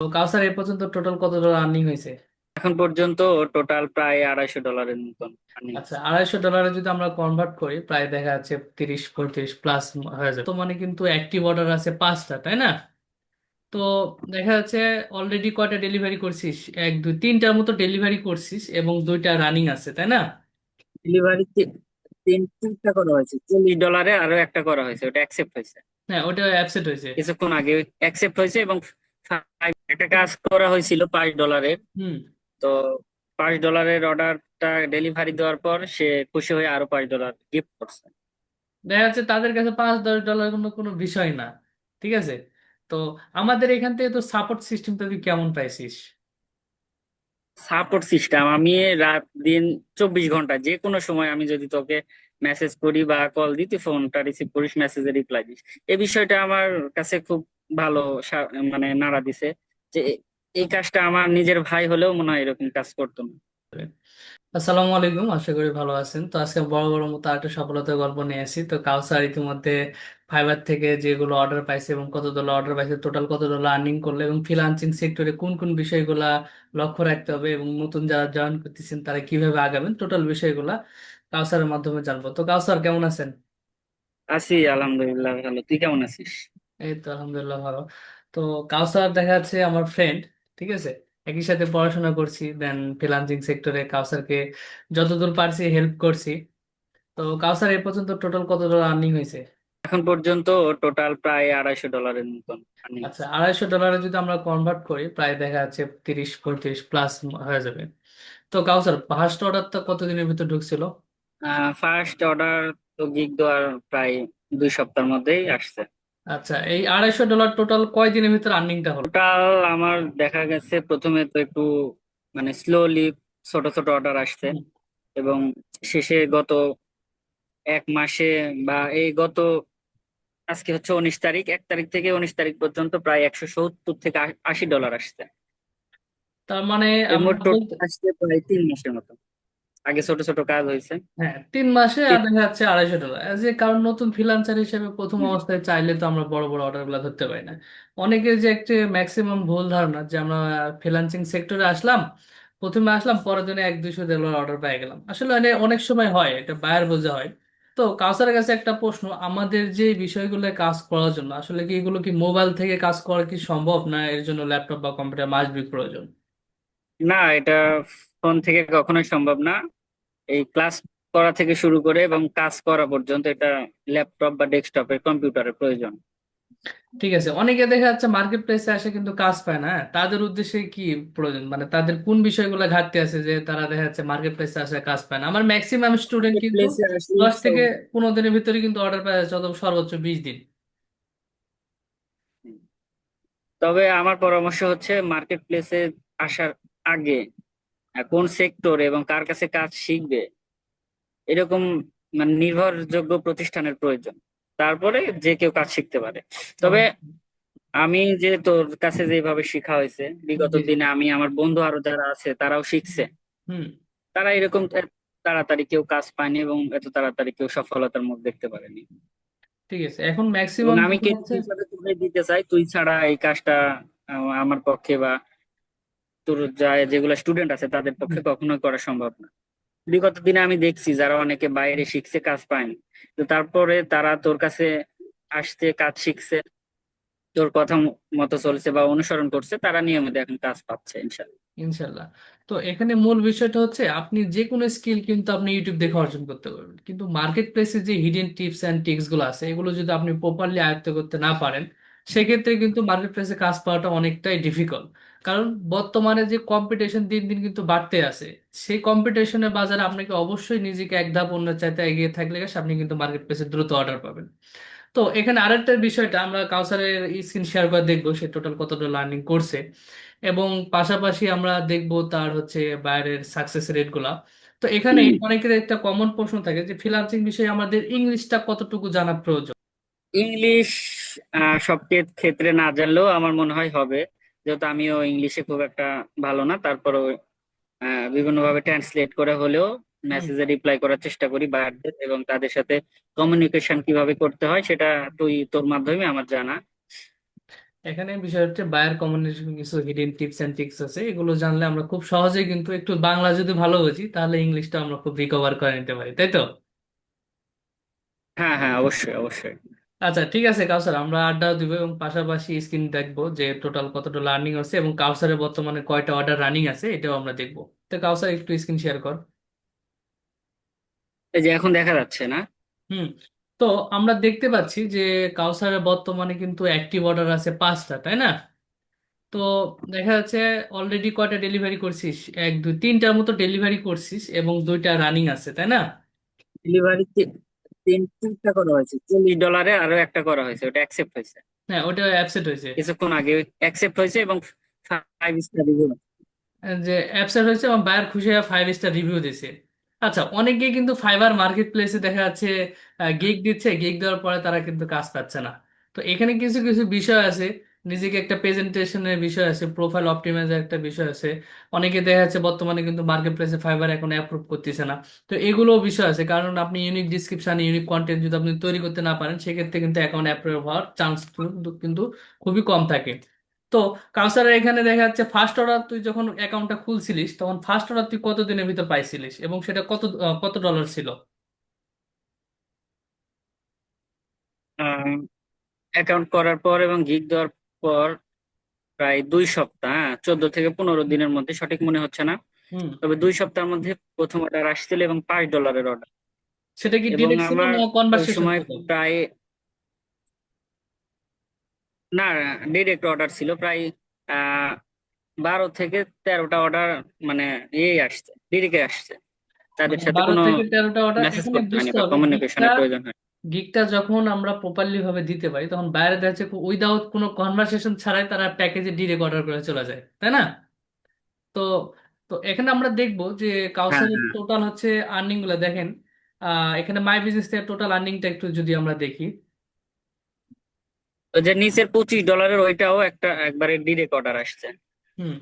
তো কাউসার এ পর্যন্ত টোটাল কত ডলার আর্নিং হয়েছে? এখন পর্যন্ত টোটাল প্রায় $250 মতন আর্নিংস। আচ্ছা, $250 যদি আমরা কনভার্ট করি প্রায় দেখা যাচ্ছে 30-35 প্লাস হয়ে যাবে। তো মানে কিন্তু অ্যাক্টিভ অর্ডার আছে 5টা, তাই না? তো দেখা যাচ্ছে অলরেডি কয়টা ডেলিভারি করছিস? 1 2 3টার মতো ডেলিভারি করছিস এবং 2টা রানিং আছে, তাই না? ডেলিভারি তিনটা করা হয়েছে, $40 আরো একটা করা হয়েছে, ওটা অ্যাকসেপ্ট হয়েছে হ্যাঁ, ওটা অ্যাপসেট হয়েছে। কিছুক্ষণ আগে। অ্যাকসেপ্ট হয়েছে এবং একটা কাজ করা হয়েছিল $5। হুম। তো $5 অর্ডারটা ডেলিভারি দেওয়ার পর সে খুশি হয়ে আরো $5 গিফট করছে। দেখা যাচ্ছে তাদের কাছে $5-10 কোনো কোনো বিষয় না। ঠিক আছে। তো আমাদের এখান থেকে তো সাপোর্ট সিস্টেমটা তুই কেমন পাইছিস? সাপোর্ট সিস্টেম আমি রাত দিন 24 ঘন্টা যে কোনো সময় আমি যদি তোকে মেসেজ করি বা কল দিই, তুই ফোনটা রিসিভ করিস, মেসেজে রিপ্লাই দিস। এই বিষয়টা আমার কাছে খুব ভালো মানে নাড়া দিছে যে এই কাজটা আমার নিজের ভাই হলেও মনে হয় এরকম কাজ করতো না। আসসালামু আলাইকুম, আশা করি ভালো আছেন। তো আজকে বড় বড় মতো একটা সফলতার গল্প নিয়ে আসি। তো কাউসার ইতিমধ্যে ফাইবার থেকে যেগুলো অর্ডার পাইছে এবং কত ডলার অর্ডার পাইছে, টোটাল কত ডলার আর্নিং করলো এবং ফ্রিল্যান্সিং সেক্টরে কোন কোন বিষয়গুলা লক্ষ্য রাখতে হবে এবং নতুন যারা জয়েন করতেছেন তারা কিভাবে আগাবেন, টোটাল বিষয়গুলা কাউসারের মাধ্যমে জানবো। তো কাউসার কেমন আছেন? আছি আলহামদুলিল্লাহ, ভালো। তুই কেমন আছিস? এই তো আলহামদুলিল্লাহ ভালো। তো কাউসার দেখা যাচ্ছে আমার ফ্রেন্ড, ঠিক আছে। একই সাথে পড়াশোনা করছি, দেন ফ্রিল্যান্সিং সেক্টরে কাউসারকে যতদূর পারছি হেল্প করছি। তো কাউসার এ পর্যন্ত টোটাল কত ডলার আর্নিং হয়েছে? এখন পর্যন্ত টোটাল প্রায় $250 মতন আর্নিংস। আচ্ছা, $250 যদি আমরা কনভার্ট করি প্রায় দেখা যাচ্ছে 30-35 প্লাস হয়ে যাবে। তো কাউসার ফার্স্ট অর্ডারটা কতদিনের ভিতর ঢুকছিল? ফার্স্ট অর্ডার তো গিগ দেওয়ার প্রায় 2 সপ্তাহের মধ্যেই আসছে। আচ্ছা, এই $250 টোটাল কয় দিনের ভিতর আর্নিংটা হলো? টোটাল আমার দেখা গেছে প্রথমে তো একটু মানে স্লোলি ছোট ছোট অর্ডার আসছে, হুম। এবং শেষে গত 1 মাসে বা এই গত আজকে হচ্ছে 19 তারিখ, 1 তারিখ থেকে 19 তারিখ পর্যন্ত প্রায় 170 থেকে $80 আসছে। তার মানে এই আমরা মোট টোটাল বলতে, আসছে প্রায় 3 মাসের মতো। আগে ছোট ছোট কাজ হয়েছে। হ্যাঁ 3 মাসে আর তিন- দেখা যাচ্ছে $250, যে কারণ নতুন ফ্রিল্যান্সার হিসেবে প্রথম হুম। অবস্থায় চাইলে তো আমরা বড় বড় অর্ডার গুলা ধরতে পারি না। অনেকের যে একটা ম্যাক্সিমাম ভুল ধারণা যে আমরা ফ্রিল্যান্সিং সেক্টরে আসলাম, প্রথমে আসলাম পরের দিনে $100-200 অর্ডার পেয়ে গেলাম। আসলে অনেক সময় হয় এটা বায়ার বোঝা হয়। তো কাউসারের কাছে একটা প্রশ্ন, আমাদের যে বিষয়গুলো কাজ করার জন্য আসলে কি এগুলো কি মোবাইল থেকে কাজ করা কি সম্ভব, না এর জন্য ল্যাপটপ বা কম্পিউটার মাস্ট বি প্রয়োজন? না, এটা ফোন থেকে কখনোই সম্ভব না। এই ক্লাস করা থেকে শুরু করে এবং কাজ করা পর্যন্ত এটা ল্যাপটপ বা ডেস্কটপের কম্পিউটারের প্রয়োজন। ঠিক আছে, অনেকে দেখা যাচ্ছে মার্কেট প্লেসে আসে কিন্তু কাজ পায় না। হ্যাঁ, তাদের উদ্দেশ্যে কি প্রয়োজন, মানে তাদের কোন বিষয়গুলো ঘাটতি আছে যে তারা দেখা যাচ্ছে মার্কেট প্লেসে আসে কাজ পায় না? আমার ম্যাক্সিমাম স্টুডেন্ট মার্কেট কিন্তু প্লেসে আসলে 10 থেকে 15 দিনের ভিতরে কিন্তু অর্ডার পায় যাচ্ছে, অথবা সর্বোচ্চ 20 দিন। তবে আমার পরামর্শ হচ্ছে মার্কেট প্লেসে আসার আগে কোন সেক্টর এবং কার কাছে কাজ শিখবে এরকম মানে নির্ভরযোগ্য প্রতিষ্ঠানের প্রয়োজন। তারপরে যে কেউ কাজ শিখতে পারে। তবে অবশ্যই। আমি যে তোর কাছে যেভাবে শেখা হয়েছে বিগত জি জি। দিনে, আমি আমার বন্ধু আরো যারা আছে তারাও শিখছে, হুম। তারা এরকম এত তাড়াতাড়ি কেউ কাজ পায়নি এবং এত তাড়াতাড়ি কেউ সফলতার মুখ দেখতে পারেনি। ঠিক আছে, এখন এবং ম্যাক্সিমাম আমি যেটা কিছু হচ্ছে। হিসাবে তুলে দিতে চাই, তুই ছাড়া এই কাজটা আমার পক্ষে বা তোর যেগুলো স্টুডেন্ট আছে তাদের হুম। পক্ষে কখনোই করা সম্ভব না। বিগত দিনে আমি দেখছি যারা অনেকে বাইরে শিখছে কাজ পায়নি, তো তারপরে তারা তোর কাছে আসছে, কাজ শিখছে, তোর কথা মতো চলছে বা অনুসরণ করছে, তারা নিয়মিত এখন কাজ পাচ্ছে ইনশাল্লাহ। ইনশাল্লাহ। তো এখানে মূল বিষয়টা হচ্ছে আপনি যে কোনো স্কিল কিন্তু আপনি ইউটিউব দেখে অর্জন করতে পারবেন, কিন্তু মার্কেট প্লেসে যে হিডেন টিপস অ্যান্ড ট্রিক্স গুলো আছে এগুলো যদি আপনি প্রপারলি আয়ত্ত করতে না পারেন, সেক্ষেত্রে কিন্তু মার্কেট প্লেসে কাজ পাওয়াটা অনেকটাই ডিফিকাল্ট। কারণ বর্তমানে যে কম্পিটিশন দিন দিন কিন্তু বাড়তে আছে, সেই কম্পিটিশনের বাজারে আপনাকে অবশ্যই নিজেকে এক ধাপ অন্য চাইতে এগিয়ে থাকলে আপনি কিন্তু মার্কেট প্লেসে দ্রুত অর্ডার পাবেন। তো এখানে আরেকটা বিষয়টা আমরা কাউসারের স্ক্রিন শেয়ার করে দেখবো সে টোটাল কতটা লার্নিং করছে, এবং পাশাপাশি আমরা দেখবো তার হচ্ছে বাইরের সাকসেস রেট গুলা। তো এখানে হম। অনেকের একটা কমন প্রশ্ন থাকে যে ফ্রিল্যান্সিং বিষয়ে আমাদের ইংলিশটা কতটুকু জানা প্রয়োজন। ইংলিশ সব ক্ষেত্রে না জানলেও আমার মনে হয় হবে, যেহেতু আমিও ইংলিশে খুব একটা ভালো না। তারপরও বিভিন্ন ভাবে ট্রান্সলেট করে হলেও হুম। মেসেজে রিপ্লাই করার চেষ্টা করি বায়ারদের, এবং তাদের সাথে কমিউনিকেশন কিভাবে করতে হয় সেটা তুই তোর মাধ্যমে আমার জানা। এখানে বিষয় হচ্ছে বায়ার কমিউনিকেশন, কিছু হিডেন টিপস এন্ড ট্রিক্স আছে, এগুলো জানলে আমরা খুব সহজেই কিন্তু, একটু বাংলা যদি ভালো বুঝি তাহলে ইংলিশটা আমরা খুব রিকভার করে নিতে পারি, তাই তো? হ্যাঁ হ্যাঁ, অবশ্যই অবশ্যই। আচ্ছা ঠিক আছে কাউসার, আমরা আড্ডা দিব এবং পাশাপাশি স্ক্রিন দেখবো যে টোটাল কতটা লার্নিং আছে এবং কাউসারের বর্তমানে কয়টা অর্ডার রানিং আছে এটাও আমরা দেখবো। তো কাউসার একটু স্ক্রিন শেয়ার কর। এই যে এখন দেখা যাচ্ছে না? হুম। তো আমরা দেখতে পাচ্ছি যে কাউসারের বর্তমানে কিন্তু অ্যাক্টিভ অর্ডার আছে 5টা, তাই না? তো দেখা যাচ্ছে অলরেডি কয়টা ডেলিভারি করছিস, 1 2 3টার মতো ডেলিভারি করছিস এবং 2টা রানিং আছে, তাই না? ডেলিভারি তিনটা করা হয়েছে, $40 আরো একটা করা হয়েছে, ওটা অ্যাকসেপ্ট হয়েছে হ্যাঁ, ওটা অ্যাপসেট হয়েছে। কিছুক্ষণ আগে। অ্যাকসেপ্ট হয়েছে এবং 5 স্টার রিভিউ। যে অ্যাপসেট হয়েছে এবং বায়ার খুশি হয়ে 5 স্টার রিভিউ দিছে। আচ্ছা, অনেকেই কিন্তু ফাইবার মার্কেট প্লেসে দেখা যাচ্ছে গিগ দিচ্ছে, গিগ দেওয়ার পরে তারা কিন্তু কাজ পাচ্ছে না। তো এখানে কিছু কিছু বিষয় আছে, নিজেকে একটা প্রেজেন্টেশনের বিষয় আছে, প্রোফাইল অপটিমাইজার একটা বিষয় আছে। অনেকে দেখা যাচ্ছে বর্তমানে কিন্তু মার্কেট প্লেসে ফাইবার এখন অ্যাপ্রুভ করতেছে না। তো এগুলো বিষয় আছে, কারণ আপনি ইউনিক ডিসক্রিপশন, ইউনিক কন্টেন্ট যদি আপনি তৈরি করতে না পারেন সেক্ষেত্রে কিন্তু অ্যাকাউন্ট অ্যাপ্রুভ হওয়ার চান্স কিন্তু খুবই কম থাকে। তো কাউসারের এখানে দেখা যাচ্ছে ফার্স্ট অর্ডার তুই যখন অ্যাকাউন্টটা খুলছিলিস তখন ফার্স্ট অর্ডার তুই কত দিনের ভিতর পাইছিলিস এবং সেটা কত ডলার ছিল? অ্যাকাউন্ট করার পর এবং গিগ দেওয়ার পর প্রায় 2 সপ্তাহ, 14 থেকে 15 দিনের মধ্যে, সঠিক মনে হচ্ছে না, হুম। তবে 2 সপ্তাহের মধ্যে প্রথম অর্ডার আসছিল এবং $5 অর্ডার। সেটা কি এবং ডিরেক্ট ছিল আমার না ওই কনভারসেশন সময় ছিল? প্রায়, না, ডিরেক্ট অর্ডার ছিল প্রায় আহ 12 থেকে 13টা অর্ডার, মানে এই আসছে, ডিরেক্টে আসছে, তাদের মানে সাথে বারো কোনো থেকে তেরোটা অর্ডার মেসেজ এখানে করতে হয়নি বুঝতে বা হবে। গিগটা কমিউনিকেশনের প্রয়োজন হয়। গিগটা যখন আমরা প্রপারলি ভাবে দিতে পারি তখন বাইরে দেখা যাচ্ছে উইদাউট কোনো কনভারসেশন ছাড়াই তারা প্যাকেজে ডিরেক্ট অর্ডার করে চলে যায়, তাই না? তো তো এখানে আমরা দেখবো যে হ্যাঁ কাউসারের হ্যাঁ। টোটাল হচ্ছে আর্নিং গুলো দেখেন। এখানে মাই বিজনেস থেকে টোটাল আর্নিংটা একটু যদি আমরা দেখি। তো যে নিচের $25 ওইটাও একবারে ডিরেক্ট অর্ডার আসছে। হুম।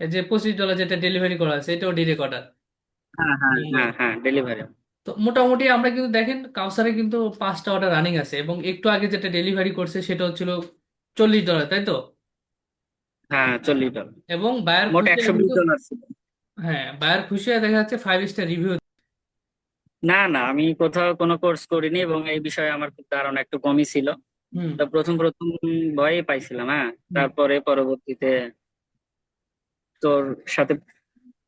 এই যে $25 যেটা ডেলিভারি করা আছে এটাও ডিরেক্ট অর্ডার। হ্যাঁ হ্যাঁ হ্যাঁ হ্যাঁ, ডেলিভারি। তো মোটামুটি আমরা কিন্তু দেখেন কাউসারে কিন্তু 5টা অর্ডার রানিং আছে এবং একটু আগে যেটা ডেলিভারি করছে সেটা হচ্ছিল $40, তাই তো? হ্যাঁ, $40। এবং বায়ার মোট খুশি একশো বিশ কিন্তু, ডলার ছিল। হ্যাঁ বায়ার খুশি হয়ে দেখা যাচ্ছে 5 স্টার রিভিউ। না না, আমি কোথাও কোনো কোর্স করিনি এবং এই বিষয়ে আমার খুব ধারণা একটু কমই ছিল। হুম। তো প্রথম প্রথম ভয়ই পাইছিলাম, হ্যাঁ। হুম। তারপরে পরবর্তীতে তোর সাথে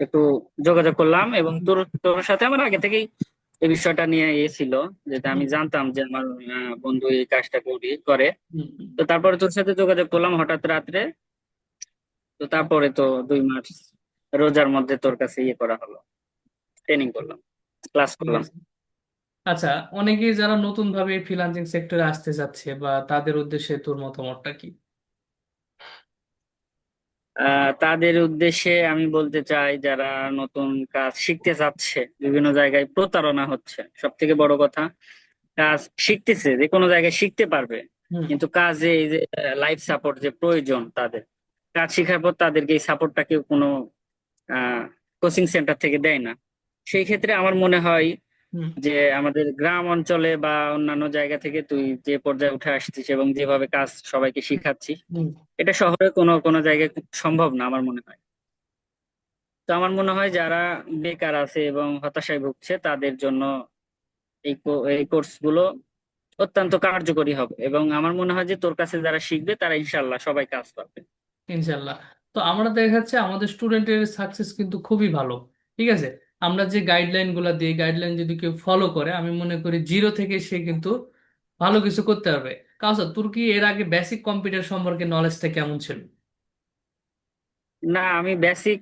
একটু যোগাযোগ করলাম এবং তোর তোর সাথে আমার আগে থেকেই এই বিষয়টা নিয়ে ছিল, যেটা আমি হুম। জানতাম যে আমার বন্ধু এই কাজটা করে। হুম। হুম। তো তারপরে তোর সাথে যোগাযোগ করলাম হঠাৎ রাত্রে। তো তারপরে তো 2 মাস রোজার মধ্যে তোর কাছে ইয়ে করা হলো, ট্রেনিং করলাম, ক্লাস ঠিক করলাম। আছে। আচ্ছা, অনেকেই যারা নতুন ভাবে ফ্রিল্যান্সিং সেক্টরে আসতে যাচ্ছে বা তাদের উদ্দেশ্যে তোর মতামতটা কি? তাদের উদ্দেশ্যে আমি বলতে চাই, যারা নতুন কাজ শিখতে যাচ্ছে, বিভিন্ন জায়গায় প্রতারণা হচ্ছে, সব থেকে বড় কথা। কাজ শিখতেছে, যে কোনো জায়গায় শিখতে পারবে, হুম। কিন্তু কাজে এই যে লাইফ সাপোর্ট যে প্রয়োজন তাদের, কাজ শেখার পর তাদেরকে এই সাপোর্টটা কেউ কোনো কোচিং সেন্টার থেকে দেয় না। সেই ক্ষেত্রে আমার মনে হয় হুম। যে আমাদের গ্রাম অঞ্চলে বা অন্যান্য জায়গা থেকে তুই যে পর্যায়ে উঠে আসছিস এবং যেভাবে কাজ সবাইকে শিখাচ্ছিস, হুম। এটা শহরে কোনো কোনো জায়গায় সম্ভব না আমার মনে হয়। তো আমার মনে হয় যারা বেকার আছে এবং হতাশায় ভুগছে তাদের জন্য এই কোর্স গুলো অত্যন্ত কার্যকরী হবে, এবং আমার মনে হয় যে তোর কাছে যারা শিখবে তারা ইনশাল্লাহ সবাই কাজ পাবে। ইনশাল্লাহ। তো আমরা দেখা যাচ্ছে আমাদের স্টুডেন্টের সাকসেস কিন্তু খুবই ভালো, ঠিক আছে? আমরা যে গাইডলাইন গুলা দিই, গাইডলাইন যদি কেউ ফলো করে আমি মনে করি জিরো থেকে সে কিন্তু ভালো কিছু করতে পারবে। কাউসার, তোর কি এর আগে বেসিক কম্পিউটার সম্পর্কে নলেজটা কেমন ছিল? না, আমি বেসিক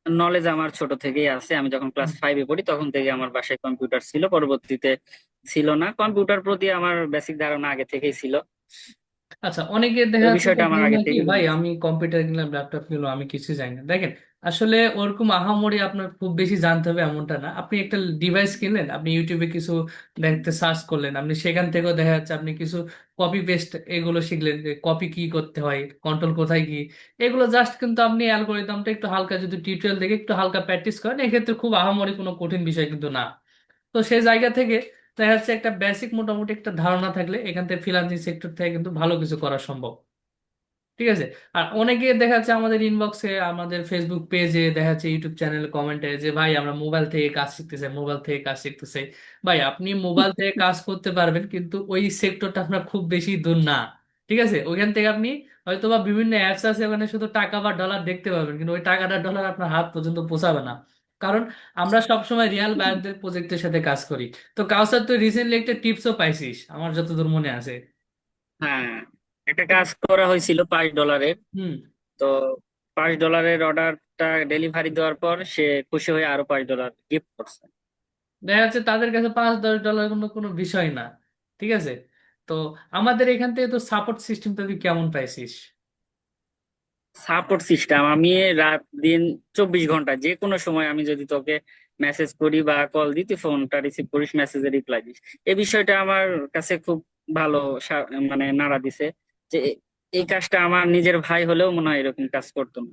নলেজ আমার ছোট থেকেই আছে। আমি যখন ক্লাস হুম। 5-এ পড়ি তখন থেকে আমার বাসায় কম্পিউটার ছিল, পরবর্তীতে ছিল না। কম্পিউটার প্রতি আমার বেসিক ধারণা আগে থেকেই ছিল। আচ্ছা, অনেকের তো দেখা এই যাচ্ছে বিষয়টা একটা আমার আগে ধারণা কি, থেকেই ভাই জানা ছিল। আমি কম্পিউটার কিনলাম, ল্যাপটপ কিনলাম, আমি কিছু জানি না। দেখেন, আসলে ওরকম আহামরি আপনার খুব বেশি জানতে হবে এমনটা না। আপনি একটা ডিভাইস কিনলেন, আপনি ইউটিউবে কিছু দেখতে সার্চ করলেন, আপনি সেখান থেকেও দেখা যাচ্ছে আপনি কিছু কপি পেস্ট এগুলো শিখলেন, যে কপি কি করতে হয়, কন্ট্রোল কোথায় কি, এগুলো জাস্ট কিন্তু আপনি অ্যালগোরিদমটা একটু হালকা যদি টিউটোরিয়াল দেখে একটু হালকা প্র্যাকটিস করেন, এক্ষেত্রে খুব আহামরি কোনো কঠিন বিষয় কিন্তু না। তো সেই জায়গা থেকে দেখা যাচ্ছে একটা বেসিক মোটামুটি একটা ধারণা থাকলে এখান থেকে ফ্রিল্যান্সিং সেক্টর থেকে কিন্তু ভালো কিছু করা সম্ভব। ঠিক আছে। আর অনেকে দেখা যাচ্ছে আমাদের ইনবক্সে, আমাদের ফেসবুক পেজে, দেখা যাচ্ছে ইউটিউব চ্যানেল কমেন্টে যে ভাই আমরা মোবাইল থেকে কাজ শিখতেছি, মোবাইল থেকে কাজ শিখতেছি। ভাই আপনি মোবাইল থেকে কাজ করতে পারবেন, কিন্তু ওই সেক্টরটা আপনার খুব বেশি দূর না। ঠিক আছে, ওইখান থেকে আপনি হয়তোবা বিভিন্ন অ্যাপস আছে, ওখানে শুধু টাকা বা ডলার দেখতে পাবেন, কিন্তু ওই টাকাটা ডলার আপনার হাত পর্যন্ত পৌঁছাবে না। কারণ আমরা সবসময় রিয়াল বায়ারদের প্রজেক্টের সাথে কাজ করি। তো কাউসার, তো রিসেন্টলি একটা টিপসও পাইছিস আমার যতদূর মনে আছে। হ্যাঁ, একটা কাজ করা হয়েছিল $5। হুম। তো $5 অর্ডারটা ডেলিভারি দেওয়ার পর সে খুশি হয়ে আরো $5 গিফট করছে। দেখা যাচ্ছে তাদের কাছে $5-10 কোনো কোনো বিষয় না। ঠিক আছে। তো আমাদের এখান থেকে তো সাপোর্ট সিস্টেমটা তুই কেমন পাইছিস? সাপোর্ট সিস্টেম, আমি রাত দিন 24 ঘন্টা যে কোনো সময় আমি যদি তোকে মেসেজ করি বা কল দিই, তুই ফোনটা রিসিভ করিস, মেসেজে রিপ্লাই দিস। এই বিষয়টা আমার কাছে খুব ভালো মানে নাড়া দিছে। যে এই কাজটা আমার নিজের ভাই হলেও মনে হয় এরকম কাজ করতো না।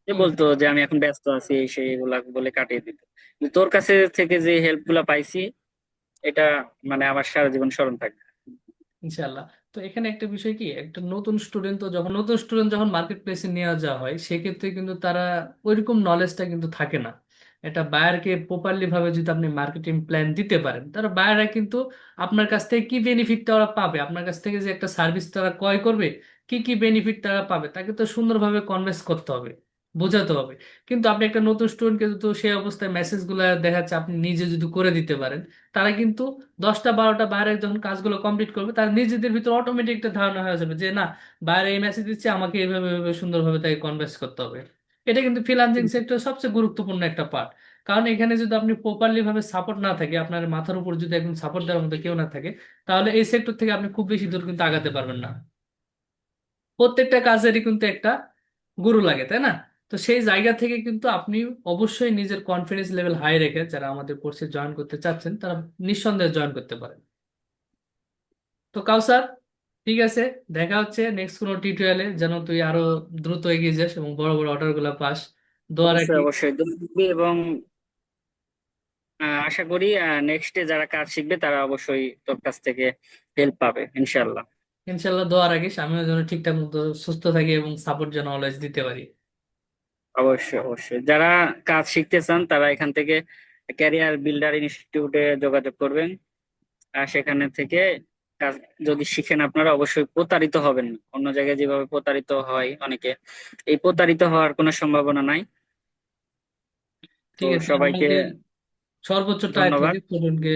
যে বলতো যে আমি এখন ব্যস্ত আছি, এই সেই এগুলা বলে কাটিয়ে দিত। কিন্তু তোর কাছে থেকে যে হেল্প গুলা পাইছি, এটা মানে আমার সারা জীবন স্মরণ থাকবে। ইনশাল্লাহ। তো এখানে একটা বিষয় কি, একটা নতুন স্টুডেন্ট যখন মার্কেট প্লেসে নিয়ে যাওয়া হয়, সেক্ষেত্রে কিন্তু তারা ওইরকম নলেজটা কিন্তু থাকে না। এটা বায়ারকে প্রপারলি ভাবে যদি আপনি মার্কেটিং প্ল্যান দিতে পারেন, তারা বায়াররা কিন্তু আপনার কাছ থেকে কি বেনিফিট তারা পাবে, আপনার কাছ থেকে যে একটা সার্ভিস তারা ক্রয় করবে, কি কি বেনিফিট তারা পাবে, তাকে তো সুন্দরভাবে কনভেন্স করতে হবে, বোঝাতে হবে। কিন্তু আপনি একটা নতুন স্টুডেন্টকে তো সেই অবস্থায় মেসেজগুলো দেখাচ্ছে আপনি নিজে যদি করে দিতে পারেন, তারা কিন্তু 10টা 12টা বাইরে যখন কাজগুলো কমপ্লিট করবে, তার নিজেদের ভিতর অটোমেটিক একটা ধারণা হয়ে যাবে যে না, বাইরে এই মেসেজ দিচ্ছে, আমাকে এইভাবে এইভাবে সুন্দরভাবে তাকে কনভার্স করতে হবে। এটা কিন্তু ফ্রিল্যান্সিং সেক্টর সবচেয়ে গুরুত্বপূর্ণ একটা পার্ট। কারণ এখানে যদি আপনি প্রপারলি ভাবে সাপোর্ট না থাকে, আপনার মাথার উপর যদি একদম সাপোর্ট দেওয়ার মতো কেউ না থাকে, তাহলে এই সেক্টর থেকে আপনি খুব বেশি দূর কিন্তু আগাতে পারবেন না। প্রত্যেকটা কাজেরই কিন্তু একটা গুরু লাগে, তাই না? তো সেই জায়গা থেকে কিন্তু আপনি অবশ্যই নিজের কনফিডেন্স লেভেল হাই রেখে, যারা আমাদের কোর্সে জয়েন করতে চাচ্ছেন, তারা নিঃসন্দেহে জয়েন করতে পারেন। তো কাউসার, ঠিক আছে, দেখা হচ্ছে নেক্সট কোনো টিউটোরিয়ালে, যেন তুই আরো দ্রুত এগিয়ে যাস এবং বড় বড় অর্ডার গুলা পাস। দোয়া রাখি। অবশ্যই অবশ্যই দোয়া রাখবি, এবং আশা করি নেক্সটে যারা কাজ শিখবে তারা অবশ্যই তোর কাছ থেকে হেল্প পাবে ইনশাল্লাহ। ইনশাল্লাহ দোয়া রাখিস, আমিও যেন ঠিকঠাক মতো সুস্থ থাকি এবং সাপোর্ট যেন অলওয়েজ দিতে পারি। অবশ্যই অবশ্যই, যারা কাজ শিখতে চান তারা এখান থেকে ক্যারিয়ার বিল্ডার ইনস্টিটিউটে যোগাযোগ করবেন। আর সেখানে থেকে কাজ যদি শিখেন, আপনারা অবশ্যই প্রতারিত হবেন না। অন্য জায়গায় যেভাবে প্রতারিত হয় অনেকে, এই প্রতারিত হওয়ার কোনো সম্ভাবনা নাই। তো ঠিক আছে। সবাইকে আমাদের সর্বোচ্চ ট্রাই ধন্যবাদ। থাকে স্টুডেন্টকে,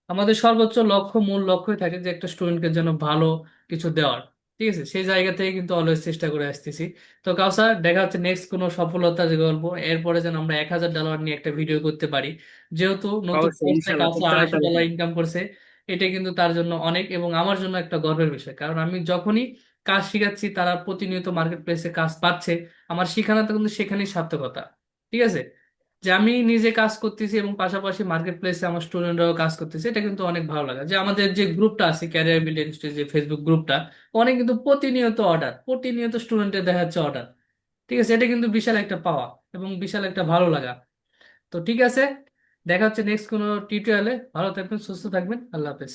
আমাদের সর্বোচ্চ লক্ষ্য, মূল লক্ষ্যই থাকে যে একটা স্টুডেন্টকে যেন ভালো কিছু দেওয়ার। ঠিক আছে, সেই জায়গা থেকে কিন্তু অলওয়েজ চেষ্টা করে আসতেছি। তো কাউসার, দেখা হচ্ছে নেক্সট কোনো সফলতা যে গল্প, এরপরে যেন আমরা $1000 নিয়ে একটা ভিডিও করতে পারি। যেহেতু নতুন অবশ্যই কোর্সে ইনশাল্লাহ খুব কাউসার আড়াইশো তাড়াতাড়ি ডলার হবে। ইনকাম করছে, এটা কিন্তু তার জন্য অনেক, এবং আমার জন্য একটা গর্বের বিষয়। কারণ আমি যখনই কাজ শিখাচ্ছি, তারা প্রতিনিয়ত মার্কেট প্লেসে কাজ পাচ্ছে, আমার শিখানোতে কিন্তু সেখানেই সার্থকতা। ঠিক আছে, যে আমি নিজে কাজ করতেছি এবং পাশাপাশি মার্কেট প্লেসে আমার স্টুডেন্টরাও কাজ করতেছে, এটা কিন্তু অনেক ভালো লাগে। যে আমাদের যে গ্রুপটা আছে, ক্যারিয়ার বিল্ড ইনস্টিটিউট যে ফেসবুক গ্রুপটা, অনেক কিন্তু প্রতিনিয়ত অর্ডার, প্রতিনিয়ত স্টুডেন্টের দেখা যাচ্ছে অর্ডার। ঠিক আছে, এটা কিন্তু বিশাল একটা পাওয়া এবং বিশাল একটা ভালো লাগা। তো ঠিক আছে, দেখা হচ্ছে নেক্সট কোনো টিউটোরিয়ালে। ভালো থাকবেন, সুস্থ থাকবেন, আল্লাহ হাফেজ।